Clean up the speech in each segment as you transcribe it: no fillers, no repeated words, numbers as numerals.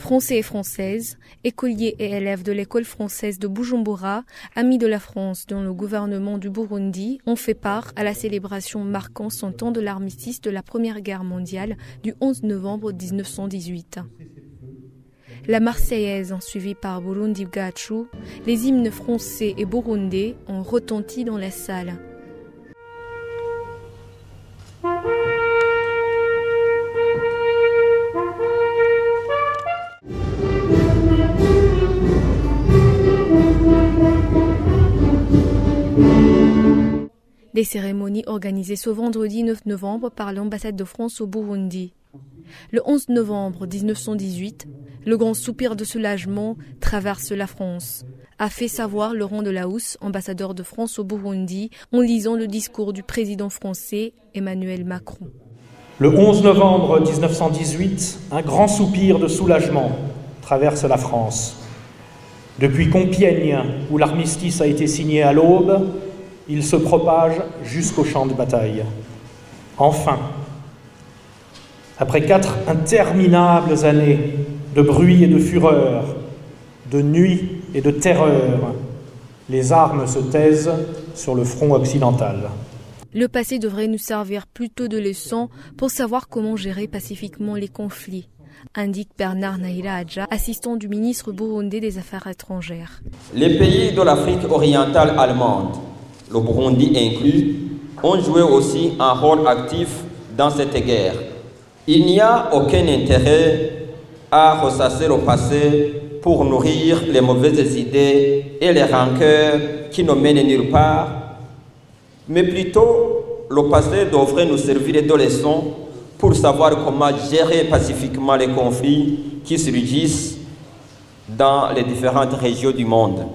Français et Françaises, écoliers et élèves de l'école française de Bujumbura, amis de la France dont le gouvernement du Burundi ont fait part à la célébration marquant 100 ans de l'armistice de la Première Guerre mondiale du 11 novembre 1918. La Marseillaise, suivie par Burundi Bwacu, les hymnes français et burundais ont retenti dans la salle. Des cérémonies organisées ce vendredi 9 novembre par l'ambassade de France au Burundi. Le 11 novembre 1918, le grand soupir de soulagement traverse la France, a fait savoir Laurent Delahousse, ambassadeur de France au Burundi, en lisant le discours du président français Emmanuel Macron. Le 11 novembre 1918, un grand soupir de soulagement traverse la France. Depuis Compiègne, où l'armistice a été signé à l'aube, il se propage jusqu'au champ de bataille. Enfin, après 4 interminables années de bruit et de fureur, de nuit et de terreur, les armes se taisent sur le front occidental. Le passé devrait nous servir plutôt de leçon pour savoir comment gérer pacifiquement les conflits, indique Bernard Nahiraja, assistant du ministre burundais des Affaires étrangères. Les pays de l'Afrique orientale allemande, le Burundi inclus, ont joué aussi un rôle actif dans cette guerre. Il n'y a aucun intérêt à ressasser le passé pour nourrir les mauvaises idées et les rancœurs qui ne mènent nulle part, mais plutôt le passé devrait nous servir de leçon pour savoir comment gérer pacifiquement les conflits qui surgissent dans les différentes régions du monde.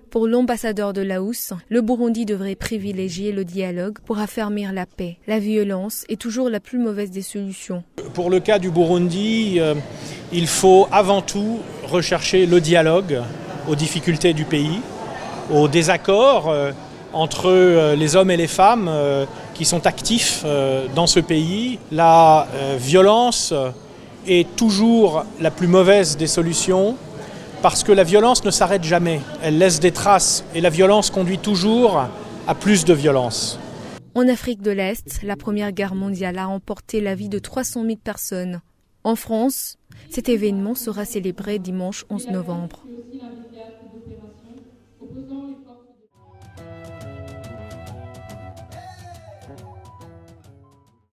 Pour l'ambassadeur de Laos, le Burundi devrait privilégier le dialogue pour affermir la paix. La violence est toujours la plus mauvaise des solutions. Pour le cas du Burundi, il faut avant tout rechercher le dialogue aux difficultés du pays, aux désaccords entre les hommes et les femmes qui sont actifs dans ce pays. La violence est toujours la plus mauvaise des solutions. Parce que la violence ne s'arrête jamais, elle laisse des traces et la violence conduit toujours à plus de violence. En Afrique de l'Est, la Première Guerre mondiale a emporté la vie de 300 000 personnes. En France, cet événement sera célébré dimanche 11 novembre.